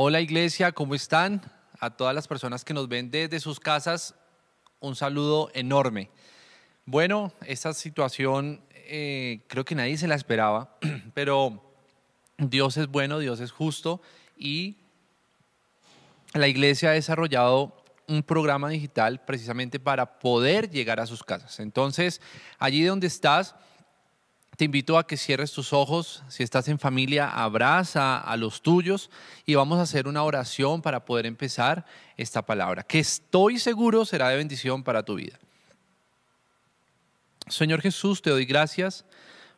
Hola iglesia, ¿cómo están? A todas las personas que nos ven desde sus casas, un saludo enorme. Bueno, esta situación creo que nadie se la esperaba, pero Dios es bueno, Dios es justo y la iglesia ha desarrollado un programa digital precisamente para poder llegar a sus casas. Entonces, allí donde estás, te invito a que cierres tus ojos. Si estás en familia, abraza a los tuyos y vamos a hacer una oración para poder empezar esta palabra, que estoy seguro será de bendición para tu vida. Señor Jesús, te doy gracias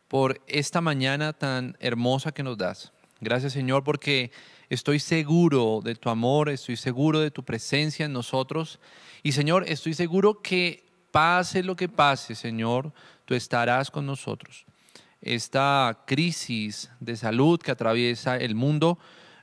por esta mañana tan hermosa que nos das. Gracias, Señor, porque estoy seguro de tu amor, estoy seguro de tu presencia en nosotros. Y, Señor, estoy seguro que pase lo que pase, Señor, tú estarás con nosotros. Esta crisis de salud que atraviesa el mundo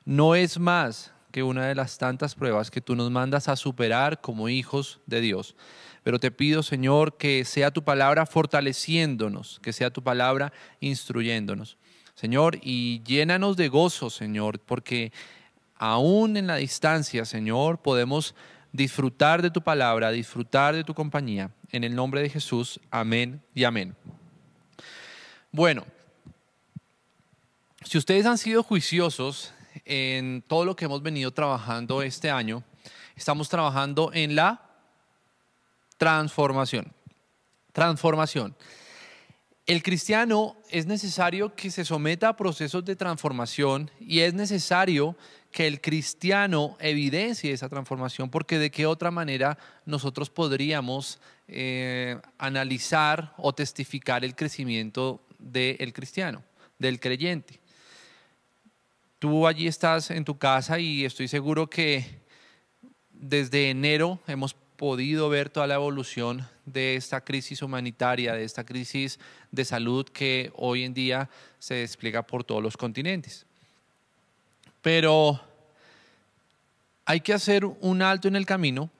no es más que una de las tantas pruebas que tú nos mandas a superar como hijos de Dios. Pero te pido, Señor, que sea tu palabra fortaleciéndonos, que sea tu palabra instruyéndonos. Señor, y llénanos de gozo, Señor, porque aún en la distancia, Señor, podemos disfrutar de tu palabra, disfrutar de tu compañía. En el nombre de Jesús, amén y amén. Bueno, si ustedes han sido juiciosos en todo lo que hemos venido trabajando este año, estamos trabajando en la transformación. Transformación. El cristiano es necesario que se someta a procesos de transformación y es necesario que el cristiano evidencie esa transformación, porque de qué otra manera nosotros podríamos analizar o testificar el crecimiento del cristiano, del creyente. Tú allí estás en tu casa y estoy seguro que desde enero hemos podido ver toda la evolución de esta crisis humanitaria, de esta crisis de salud que hoy en día se despliega por todos los continentes. Pero hay que hacer un alto en el camino,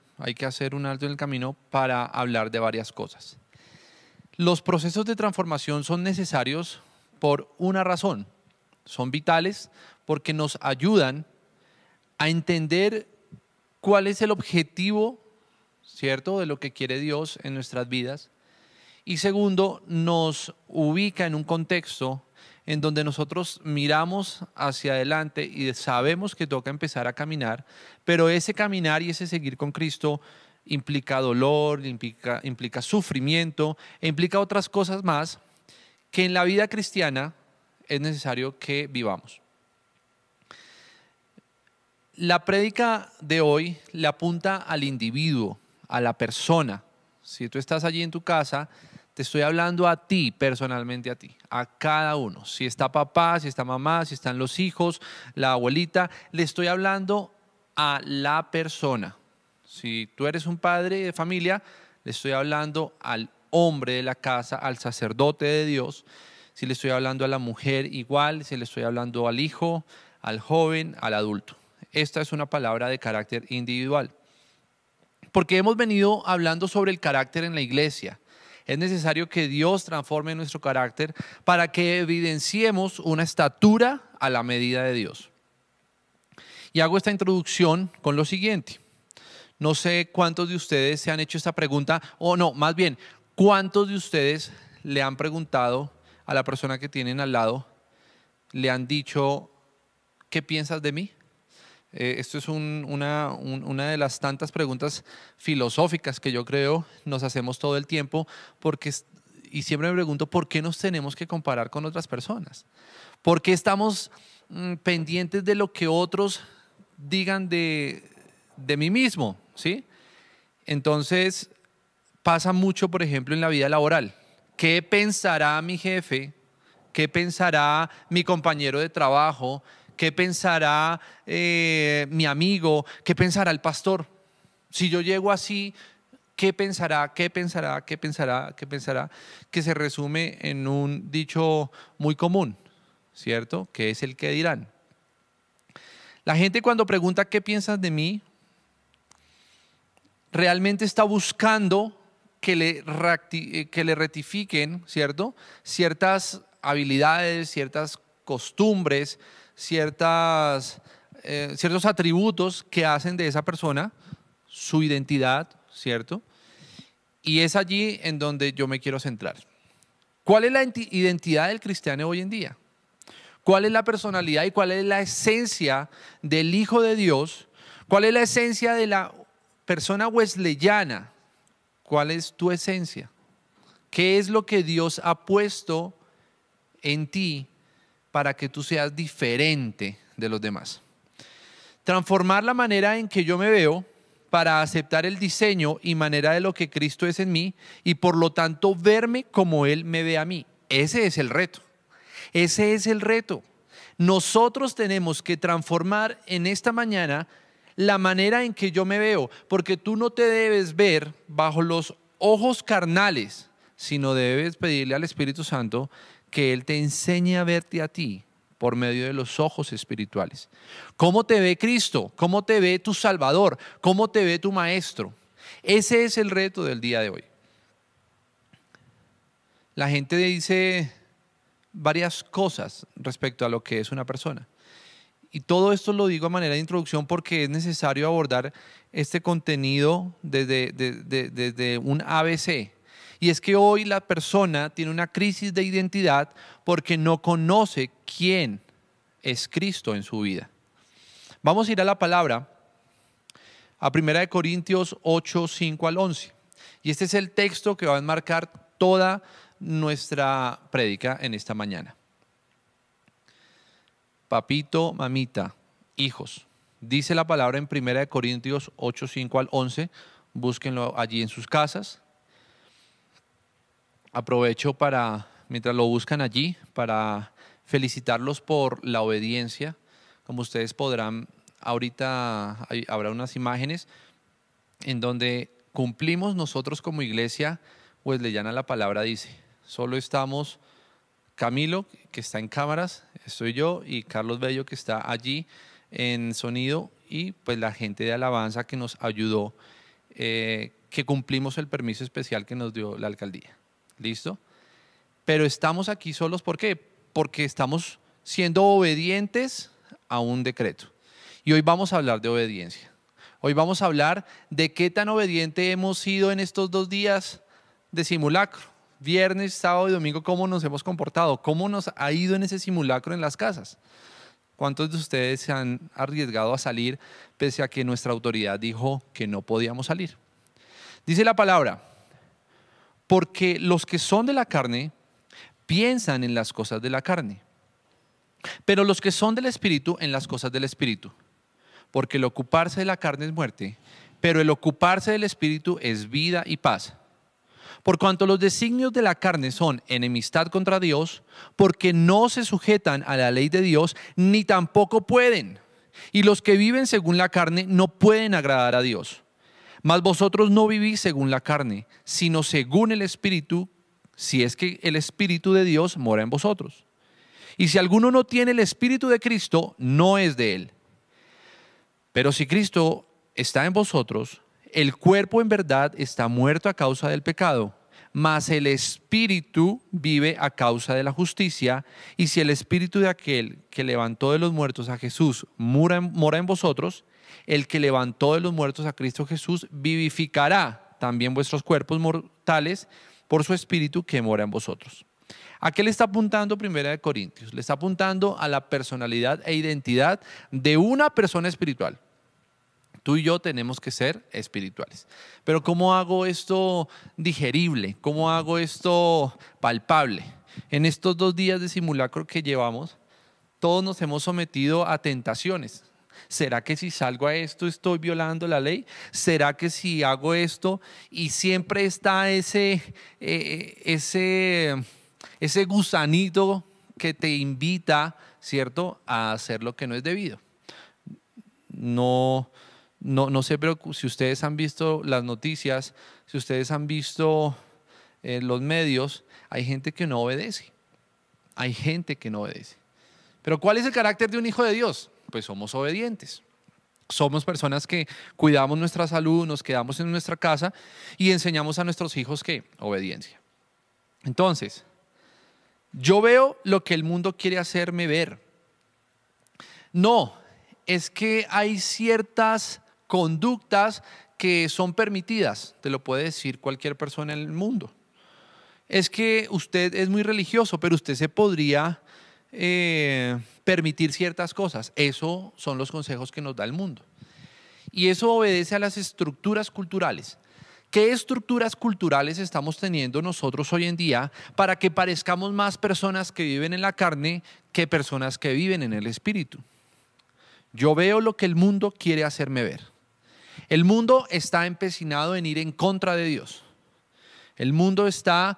para hablar de varias cosas. Los procesos de transformación son necesarios por una razón, son vitales porque nos ayudan a entender cuál es el objetivo, ¿cierto?, de lo que quiere Dios en nuestras vidas. Y segundo, nos ubica en un contexto en donde nosotros miramos hacia adelante y sabemos que toca empezar a caminar, pero ese caminar y ese seguir con Cristo implica dolor, implica sufrimiento e implica otras cosas más que en la vida cristiana es necesario que vivamos. La prédica de hoy le apunta al individuo, a la persona. Si tú estás allí en tu casa, te estoy hablando a ti, personalmente a ti, a cada uno. Si está papá, si está mamá, si están los hijos, la abuelita, le estoy hablando a la persona. Si tú eres un padre de familia, le estoy hablando al hombre de la casa, al sacerdote de Dios. Si le estoy hablando a la mujer, igual. Si le estoy hablando al hijo, al joven, al adulto. Esta es una palabra de carácter individual. Porque hemos venido hablando sobre el carácter en la iglesia. Es necesario que Dios transforme nuestro carácter para que evidenciemos una estatura a la medida de Dios. Y hago esta introducción con lo siguiente. No sé cuántos de ustedes se han hecho esta pregunta, o no, más bien, cuántos de ustedes le han preguntado a la persona que tienen al lado, le han dicho, ¿qué piensas de mí? Esto es una de las tantas preguntas filosóficas que yo creo nos hacemos todo el tiempo, y siempre me pregunto, ¿por qué nos tenemos que comparar con otras personas? ¿Por qué estamos pendientes de lo que otros digan de mí mismo? ¿Sí? Entonces, pasa mucho, por ejemplo, en la vida laboral. ¿Qué pensará mi jefe? ¿Qué pensará mi compañero de trabajo? ¿Qué pensará mi amigo? ¿Qué pensará el pastor? Si yo llego así, ¿qué pensará? ¿Qué pensará? ¿Qué pensará? ¿Qué pensará? Que se resume en un dicho muy común, ¿cierto? Que es el qué dirán. La gente cuando pregunta ¿qué piensas de mí? Realmente está buscando que le rectifiquen, ¿cierto?, ciertas habilidades, ciertas costumbres, ciertas ciertos atributos que hacen de esa persona su identidad, ¿cierto? Y es allí en donde yo me quiero centrar. ¿Cuál es la identidad del cristiano hoy en día? ¿Cuál es la personalidad y cuál es la esencia del Hijo de Dios? ¿Cuál es la esencia de la persona wesleyana? ¿Cuál es tu esencia? ¿Qué es lo que Dios ha puesto en ti para que tú seas diferente de los demás? Transformar la manera en que yo me veo para aceptar el diseño y manera de lo que Cristo es en mí y por lo tanto verme como Él me ve a mí. Ese es el reto. Ese es el reto. Nosotros tenemos que transformar en esta mañana la manera en que yo me veo, porque tú no te debes ver bajo los ojos carnales, sino debes pedirle al Espíritu Santo que Él te enseñe a verte a ti por medio de los ojos espirituales. ¿Cómo te ve Cristo? ¿Cómo te ve tu Salvador? ¿Cómo te ve tu Maestro? Ese es el reto del día de hoy. La gente dice varias cosas respecto a lo que es una persona. Y todo esto lo digo a manera de introducción porque es necesario abordar este contenido desde un ABC. Y es que hoy la persona tiene una crisis de identidad porque no conoce quién es Cristo en su vida. Vamos a ir a la palabra, a 1 Corintios 8, 5 al 11. Y este es el texto que va a enmarcar toda nuestra prédica en esta mañana. Papito, mamita, hijos. Dice la palabra en 1 Corintios 8, 5 al 11. Búsquenlo allí en sus casas. Aprovecho mientras lo buscan allí, para felicitarlos por la obediencia. Como ustedes podrán, ahorita habrá unas imágenes en donde cumplimos nosotros como iglesia wesleyana. La palabra dice, solo estamos Camilo, que está en cámaras, estoy yo, y Carlos Bello, que está allí en sonido, y pues la gente de alabanza que nos ayudó, que cumplimos el permiso especial que nos dio la alcaldía. ¿Listo? Pero estamos aquí solos, ¿por qué? Porque estamos siendo obedientes a un decreto. Y hoy vamos a hablar de obediencia. Hoy vamos a hablar de qué tan obediente hemos sido en estos 2 días de simulacro. Viernes, sábado y domingo, cómo nos hemos comportado, cómo nos ha ido en ese simulacro en las casas. ¿Cuántos de ustedes se han arriesgado a salir pese a que nuestra autoridad dijo que no podíamos salir? Dice la palabra, porque los que son de la carne piensan en las cosas de la carne, pero los que son del Espíritu en las cosas del Espíritu. Porque el ocuparse de la carne es muerte, pero el ocuparse del Espíritu es vida y paz. Por cuanto los designios de la carne son enemistad contra Dios, porque no se sujetan a la ley de Dios, ni tampoco pueden. Y los que viven según la carne no pueden agradar a Dios. Mas vosotros no vivís según la carne, sino según el Espíritu, si es que el Espíritu de Dios mora en vosotros. Y si alguno no tiene el Espíritu de Cristo, no es de él. Pero si Cristo está en vosotros, el cuerpo en verdad está muerto a causa del pecado, mas el Espíritu vive a causa de la justicia. Y si el Espíritu de aquel que levantó de los muertos a Jesús mora en vosotros, el que levantó de los muertos a Cristo Jesús vivificará también vuestros cuerpos mortales por su Espíritu que mora en vosotros. ¿A qué le está apuntando 1 Corintios? Le está apuntando a la personalidad e identidad de una persona espiritual. Tú y yo tenemos que ser espirituales. Pero ¿cómo hago esto digerible? ¿Cómo hago esto palpable? En estos 2 días de simulacro que llevamos, todos nos hemos sometido a tentaciones. ¿Será que si salgo a esto estoy violando la ley? ¿Será que si hago esto? Y siempre está ese gusanito que te invita, ¿cierto?, a hacer lo que no es debido. No sé, pero si ustedes han visto las noticias, si ustedes han visto los medios, hay gente que no obedece. Hay gente que no obedece. Pero ¿cuál es el carácter de un hijo de Dios? Pues somos obedientes. Somos personas que cuidamos nuestra salud, nos quedamos en nuestra casa y enseñamos a nuestros hijos ¿qué? Obediencia. Entonces, yo veo lo que el mundo quiere hacerme ver. No, es que hay ciertas conductas que son permitidas, te lo puede decir cualquier persona en el mundo. Es que usted es muy religioso, pero usted se podría permitir ciertas cosas. Esos son los consejos que nos da el mundo. Y eso obedece a las estructuras culturales. ¿Qué estructuras culturales estamos teniendo nosotros hoy en día para que parezcamos más personas que viven en la carne que personas que viven en el espíritu? Yo veo lo que el mundo quiere hacerme ver. El mundo está empecinado en ir en contra de Dios. El mundo está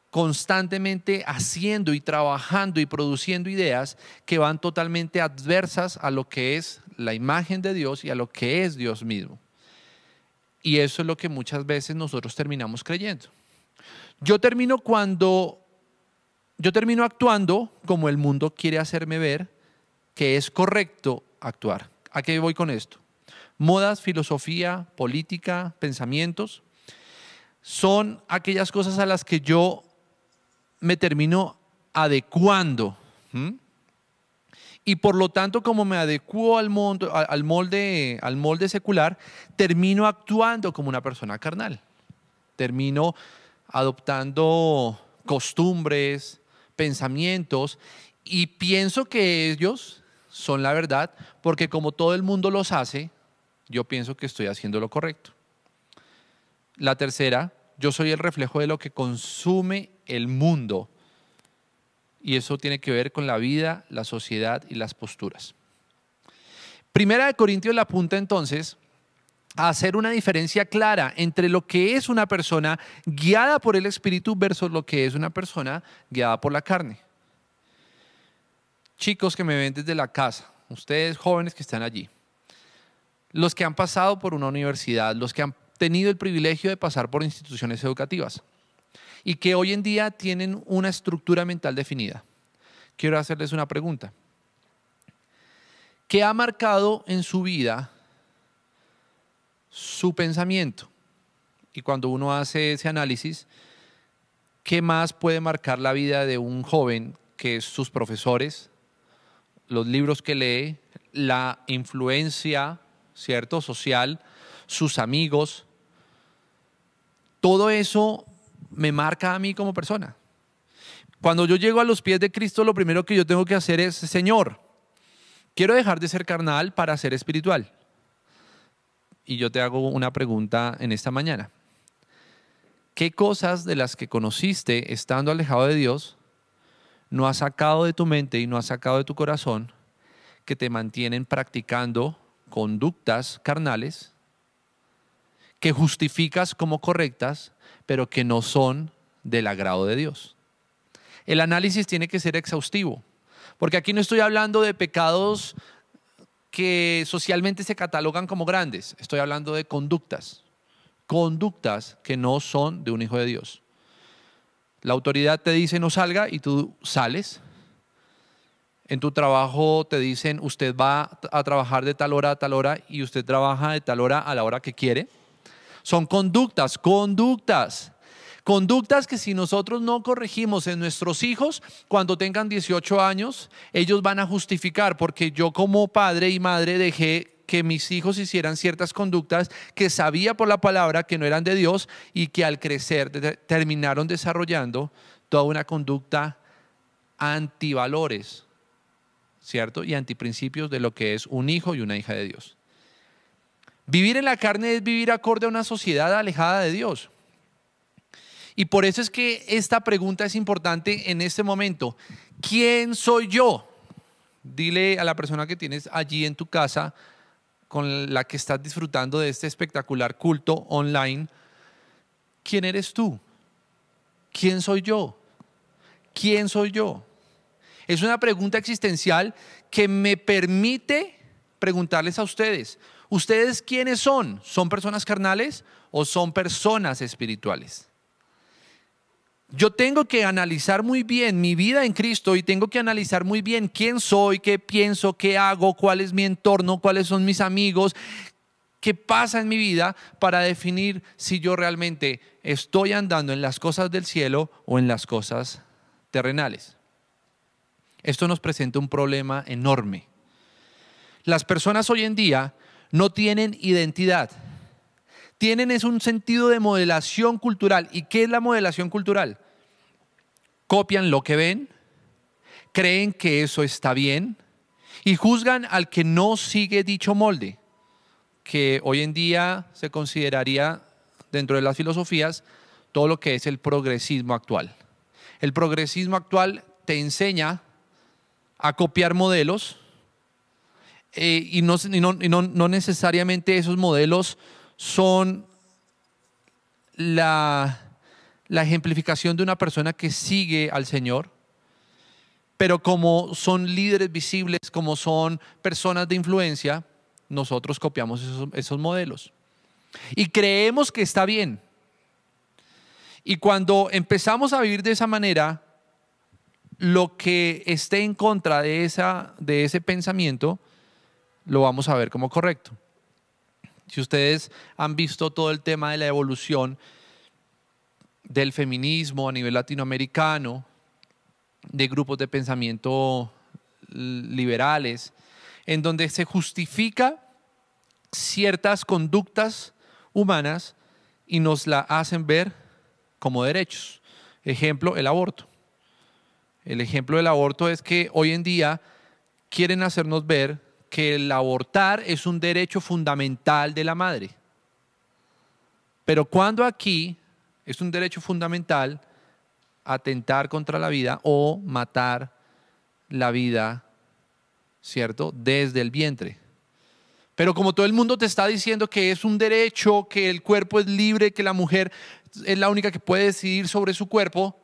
constantemente haciendo y trabajando y produciendo ideas que van totalmente adversas a lo que es la imagen de Dios y a lo que es Dios mismo. Y eso es lo que muchas veces nosotros terminamos creyendo. Yo termino actuando como el mundo quiere hacerme ver que es correcto actuar. ¿A qué voy con esto? Modas, filosofía, política, pensamientos son aquellas cosas a las que yo me termino adecuando. Y por lo tanto, como me adecuo al molde secular, termino actuando como una persona carnal. Termino adoptando costumbres, pensamientos, y pienso que ellos son la verdad, porque como todo el mundo los hace, yo pienso que estoy haciendo lo correcto. La tercera, yo soy el reflejo de lo que consume el mundo. Y eso tiene que ver con la vida, la sociedad y las posturas. Primera de Corintios la apunta entonces a hacer una diferencia clara entre lo que es una persona guiada por el Espíritu versus lo que es una persona guiada por la carne. Chicos que me ven desde la casa, ustedes jóvenes que están allí, los que han pasado por una universidad, los que han tenido el privilegio de pasar por instituciones educativas y que hoy en día tienen una estructura mental definida. Quiero hacerles una pregunta. ¿Qué ha marcado en su vida su pensamiento? Y cuando uno hace ese análisis, ¿qué más puede marcar la vida de un joven que sus profesores, los libros que lee, la influencia, ¿cierto?, social, sus amigos? Todo eso me marca a mí como persona. Cuando yo llego a los pies de Cristo, lo primero que yo tengo que hacer es: Señor, quiero dejar de ser carnal para ser espiritual. Y yo te hago una pregunta en esta mañana. ¿Qué cosas de las que conociste estando alejado de Dios no has sacado de tu mente y no has sacado de tu corazón que te mantienen practicando conductas carnales que justificas como correctas, pero que no son del agrado de Dios? El análisis tiene que ser exhaustivo, porque aquí no estoy hablando de pecados que socialmente se catalogan como grandes. Estoy hablando de conductas que no son de un hijo de Dios. La autoridad te dice no salga y tú sales. En tu trabajo te dicen usted va a trabajar de tal hora a tal hora y usted trabaja de tal hora a la hora que quiere. Son conductas que si nosotros no corregimos en nuestros hijos, cuando tengan 18 años, ellos van a justificar, porque yo como padre y madre dejé que mis hijos hicieran ciertas conductas que sabía por la palabra que no eran de Dios y que al crecer terminaron desarrollando toda una conducta antivalores, ¿cierto? Y antiprincipios de lo que es un hijo y una hija de Dios. Vivir en la carne es vivir acorde a una sociedad alejada de Dios. Y por eso es que esta pregunta es importante en este momento. ¿Quién soy yo? Dile a la persona que tienes allí en tu casa, con la que estás disfrutando de este espectacular culto online, ¿quién eres tú? ¿Quién soy yo? ¿Quién soy yo? Es una pregunta existencial que me permite preguntarles a ustedes. ¿Ustedes quiénes son? ¿Son personas carnales o son personas espirituales? Yo tengo que analizar muy bien mi vida en Cristo y tengo que analizar muy bien quién soy, qué pienso, qué hago, cuál es mi entorno, cuáles son mis amigos, qué pasa en mi vida para definir si yo realmente estoy andando en las cosas del cielo o en las cosas terrenales. Esto nos presenta un problema enorme. Las personas hoy en día no tienen identidad. Tienen es un sentido de modelación cultural. ¿Y qué es la modelación cultural? Copian lo que ven, creen que eso está bien y juzgan al que no sigue dicho molde, que hoy en día se consideraría dentro de las filosofías todo lo que es el progresismo actual. El progresismo actual te enseña a copiar modelos y no necesariamente esos modelos son la ejemplificación de una persona que sigue al Señor, pero como son líderes visibles, como son personas de influencia, nosotros copiamos esos modelos y creemos que está bien. Y cuando empezamos a vivir de esa manera, lo que esté en contra de ese pensamiento, lo vamos a ver como correcto. Si ustedes han visto todo el tema de la evolución del feminismo a nivel latinoamericano, de grupos de pensamiento liberales, en donde se justifica ciertas conductas humanas y nos la hacen ver como derechos. Ejemplo, el aborto. El ejemplo del aborto es que hoy en día quieren hacernos ver que el abortar es un derecho fundamental de la madre. Pero cuando aquí es un derecho fundamental atentar contra la vida o matar la vida, ¿cierto? Desde el vientre. Pero como todo el mundo te está diciendo que es un derecho, que el cuerpo es libre, que la mujer es la única que puede decidir sobre su cuerpo,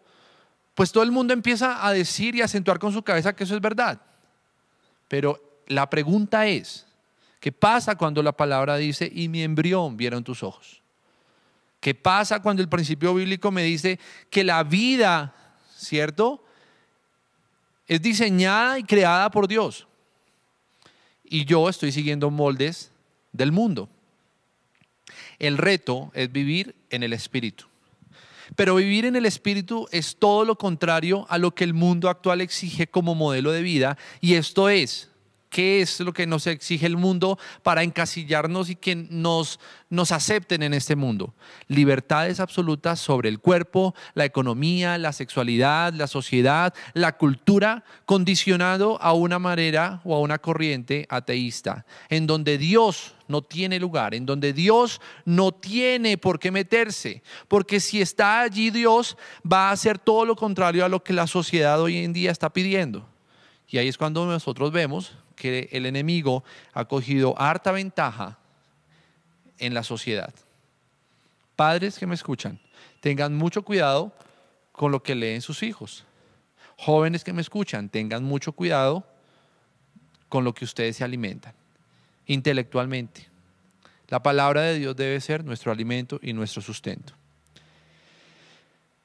pues todo el mundo empieza a decir y a acentuar con su cabeza que eso es verdad. Pero la pregunta es, ¿qué pasa cuando la palabra dice, y mi embrión vieron tus ojos? ¿Qué pasa cuando el principio bíblico me dice que la vida, ¿cierto?, es diseñada y creada por Dios? Y yo estoy siguiendo moldes del mundo. El reto es vivir en el Espíritu. Pero vivir en el Espíritu es todo lo contrario a lo que el mundo actual exige como modelo de vida. Y esto es, ¿qué es lo que nos exige el mundo para encasillarnos y que nos acepten en este mundo? Libertades absolutas sobre el cuerpo, la economía, la sexualidad, la sociedad, la cultura, condicionado a una manera o a una corriente ateísta, en donde Dios no tiene lugar, en donde Dios no tiene por qué meterse, porque si está allí Dios va a hacer todo lo contrario a lo que la sociedad hoy en día está pidiendo. Y ahí es cuando nosotros vemos que el enemigo ha cogido harta ventaja en la sociedad. Padres que me escuchan, tengan mucho cuidado con lo que leen sus hijos. Jóvenes que me escuchan, tengan mucho cuidado con lo que ustedes se alimentan intelectualmente. La palabra de Dios debe ser nuestro alimento y nuestro sustento.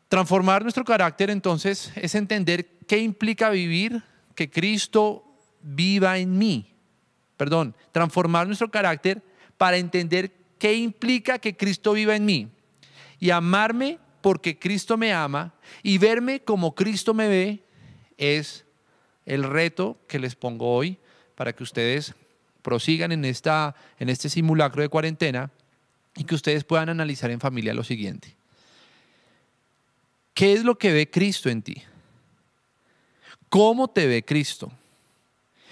Transformar nuestro carácter entonces es entender qué implica vivir que Cristo viva en mí. Transformar nuestro carácter para entender qué implica que Cristo viva en mí y amarme porque Cristo me ama y verme como Cristo me ve es el reto que les pongo hoy para que ustedes prosigan en este simulacro de cuarentena y que ustedes puedan analizar en familia lo siguiente. ¿Qué es lo que ve Cristo en ti? ¿Cómo te ve Cristo?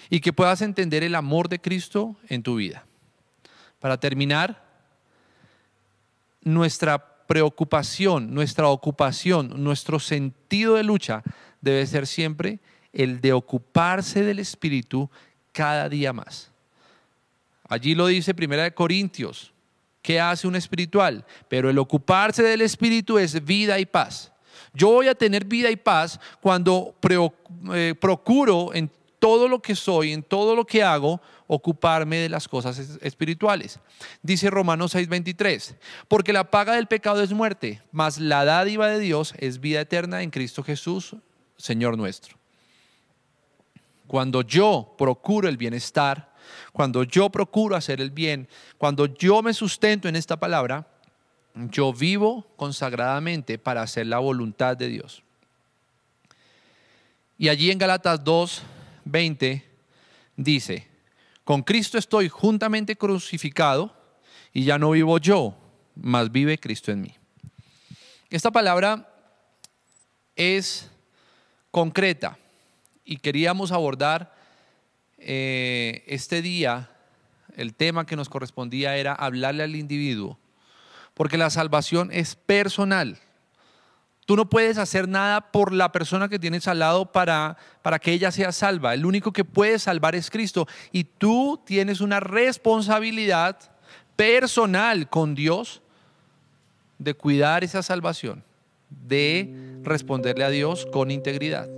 Y que puedas entender el amor de Cristo en tu vida. Para terminar, nuestra preocupación, nuestra ocupación, nuestro sentido de lucha debe ser siempre el de ocuparse del Espíritu cada día más. Allí lo dice 1 Corintios. ¿Qué hace un espiritual? Pero el ocuparse del Espíritu es vida y paz. Yo voy a tener vida y paz cuando procuro en todo lo que soy, en todo lo que hago, ocuparme de las cosas espirituales. Dice Romanos 6:23, porque la paga del pecado es muerte, mas la dádiva de Dios es vida eterna en Cristo Jesús, Señor nuestro. Cuando yo procuro el bienestar, cuando yo procuro hacer el bien, cuando yo me sustento en esta palabra, yo vivo consagradamente para hacer la voluntad de Dios. Y allí en Gálatas 2:20 dice, Con Cristo estoy juntamente crucificado y ya no vivo yo, mas vive Cristo en mí. Esta palabra es concreta y queríamos abordar este día. El tema que nos correspondía era hablarle al individuo, porque la salvación es personal. Tú no puedes hacer nada por la persona que tienes al lado para que ella sea salva. El único que puede salvar es Cristo. Y tú tienes una responsabilidad personal con Dios de cuidar esa salvación, de responderle a Dios con integridad.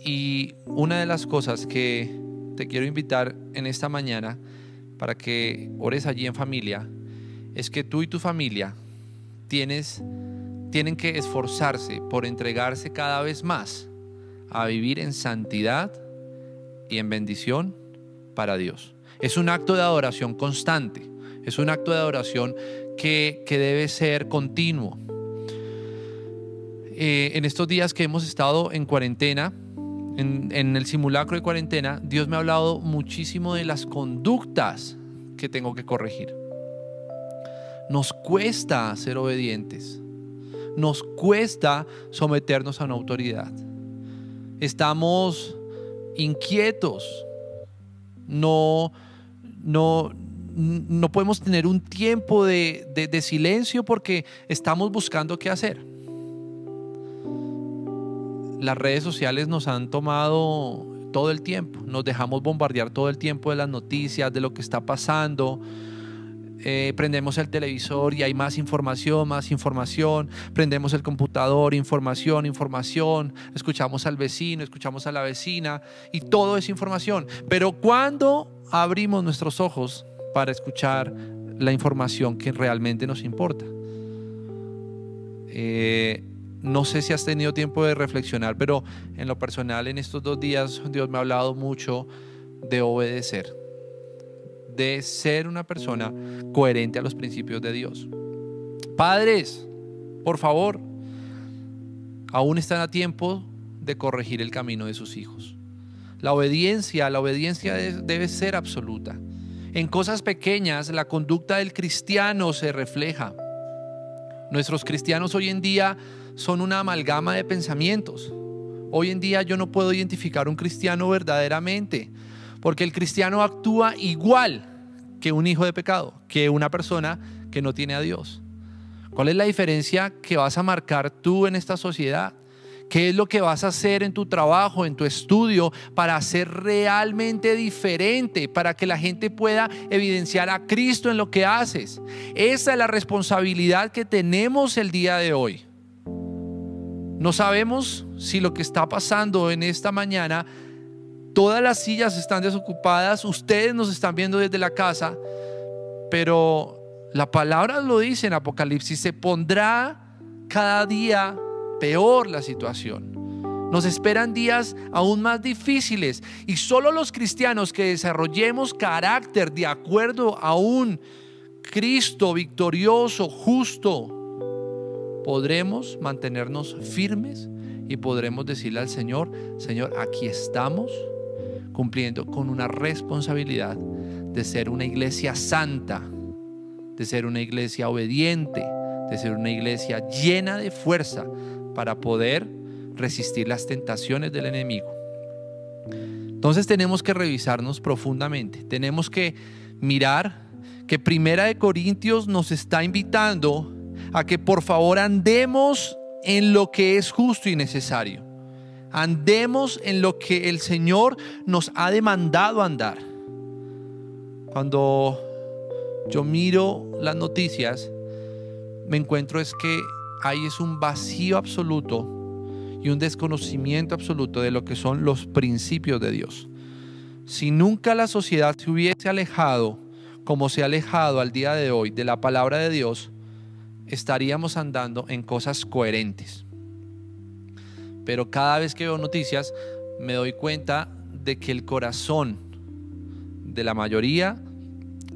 Y una de las cosas que te quiero invitar en esta mañana para que ores allí en familia es que tú y tu familia tienen que esforzarse por entregarse cada vez más a vivir en santidad y en bendición para Dios. Es un acto de adoración constante, es un acto de adoración que debe ser continuo. En estos días que hemos estado en cuarentena, en el simulacro de cuarentena, Dios me ha hablado muchísimo de las conductas que tengo que corregir. Nos cuesta ser obedientes. Nos cuesta someternos a una autoridad. Estamos inquietos. No podemos tener un tiempo de silencio porque estamos buscando qué hacer. Las redes sociales nos han tomado todo el tiempo. Nos dejamos bombardear todo el tiempo de las noticias, de lo que está pasando. Prendemos el televisor y hay más información, prendemos el computador, información, escuchamos al vecino, escuchamos a la vecina y todo es información. Pero ¿cuándo abrimos nuestros ojos para escuchar la información que realmente nos importa? No sé si has tenido tiempo de reflexionar, pero en lo personal en estos 2 días Dios me ha hablado mucho de obedecer, de ser una persona coherente a los principios de Dios. Padres, por favor, aún están a tiempo de corregir el camino de sus hijos. La obediencia debe ser absoluta. En cosas pequeñas, la conducta del cristiano se refleja. Nuestros cristianos hoy en día son una amalgama de pensamientos. Hoy en día yo no puedo identificar un cristiano verdaderamente, porque el cristiano actúa igual que un hijo de pecado, que una persona que no tiene a Dios. ¿Cuál es la diferencia que vas a marcar tú en esta sociedad? ¿Qué es lo que vas a hacer en tu trabajo, en tu estudio, para ser realmente diferente, para que la gente pueda evidenciar a Cristo en lo que haces? Esa es la responsabilidad que tenemos el día de hoy. No sabemos si lo que está pasando en esta mañana, todas las sillas están desocupadas, ustedes nos están viendo desde la casa, pero la palabra lo dice en Apocalipsis, se pondrá cada día peor la situación. Nos esperan días aún más difíciles y solo los cristianos que desarrollemos carácter de acuerdo a un Cristo victorioso, justo, podremos mantenernos firmes y podremos decirle al Señor: Señor, aquí estamos cumpliendo con una responsabilidad de ser una iglesia santa, de ser una iglesia obediente, de ser una iglesia llena de fuerza para poder resistir las tentaciones del enemigo. Entonces tenemos que revisarnos profundamente. Tenemos que mirar que Primera de Corintios nos está invitando a que por favor andemos en lo que es justo y necesario. Andemos en lo que el Señor nos ha demandado andar. Cuando yo miro las noticias, me encuentro es que ahí es un vacío absoluto y un desconocimiento absoluto de lo que son los principios de Dios. Si nunca la sociedad se hubiese alejado como se ha alejado al día de hoy de la palabra de Dios, estaríamos andando en cosas coherentes. Pero cada vez que veo noticias me doy cuenta de que el corazón de la mayoría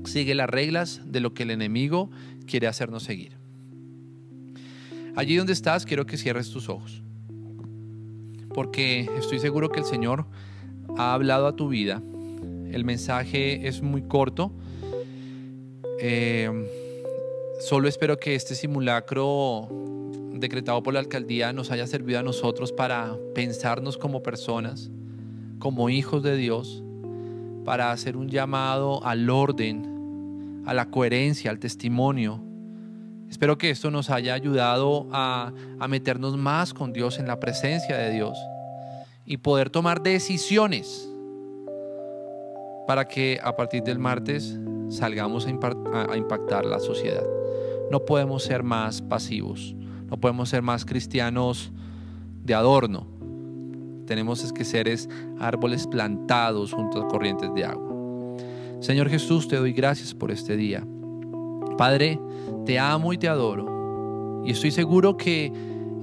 sigue las reglas de lo que el enemigo quiere hacernos seguir. Allí donde estás, quiero que cierres tus ojos, porque estoy seguro que el Señor ha hablado a tu vida El mensaje es muy corto. Solo espero que este simulacro decretado por la alcaldía nos haya servido a nosotros para pensarnos como personas, como hijos de Dios, para hacer un llamado al orden, a la coherencia, al testimonio. Espero que esto nos haya ayudado a meternos más con Dios, en la presencia de Dios, y poder tomar decisiones para que a partir del martes salgamos a impactar la sociedad. No podemos ser más pasivos, no podemos ser más cristianos de adorno. Tenemos que ser árboles plantados junto a corrientes de agua. Señor Jesús, te doy gracias por este día. Padre, te amo y te adoro. Y estoy seguro que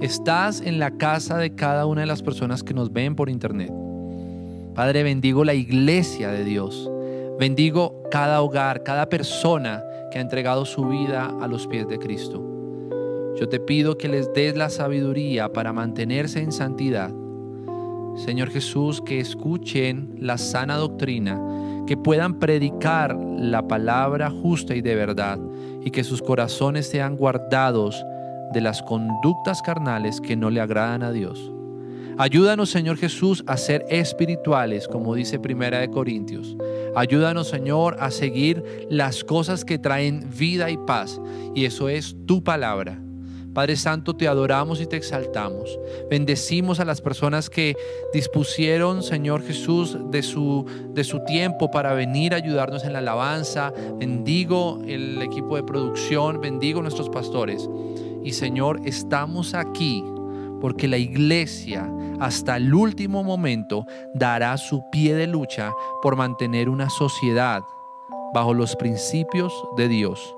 estás en la casa de cada una de las personas que nos ven por internet. Padre, bendigo la iglesia de Dios. Bendigo cada hogar, cada persona que ha entregado su vida a los pies de Cristo. Yo te pido que les des la sabiduría para mantenerse en santidad. Señor Jesús, que escuchen la sana doctrina, que puedan predicar la palabra justa y de verdad, y que sus corazones sean guardados de las conductas carnales que no le agradan a Dios. Ayúdanos, Señor Jesús, a ser espirituales, como dice 1 Corintios. Ayúdanos, Señor, a seguir las cosas que traen vida y paz, y eso es tu palabra. Padre Santo, te adoramos y te exaltamos. Bendecimos a las personas que dispusieron, Señor Jesús, de su tiempo para venir a ayudarnos en la alabanza. Bendigo el equipo de producción, bendigo nuestros pastores. Y Señor, estamos aquí porque la iglesia hasta el último momento dará su pie de lucha por mantener una sociedad bajo los principios de Dios.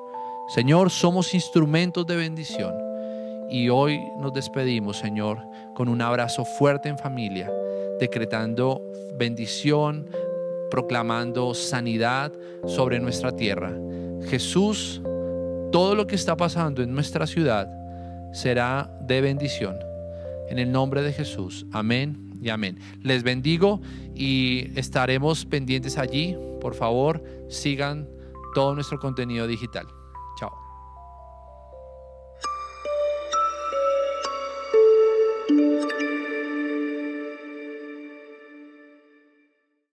Señor, somos instrumentos de bendición. Y hoy nos despedimos, Señor, con un abrazo fuerte en familia, decretando bendición, proclamando sanidad sobre nuestra tierra. Jesús, todo lo que está pasando en nuestra ciudad será de bendición. En el nombre de Jesús, amén y amén. Les bendigo y estaremos pendientes allí. Por favor, sigan todo nuestro contenido digital.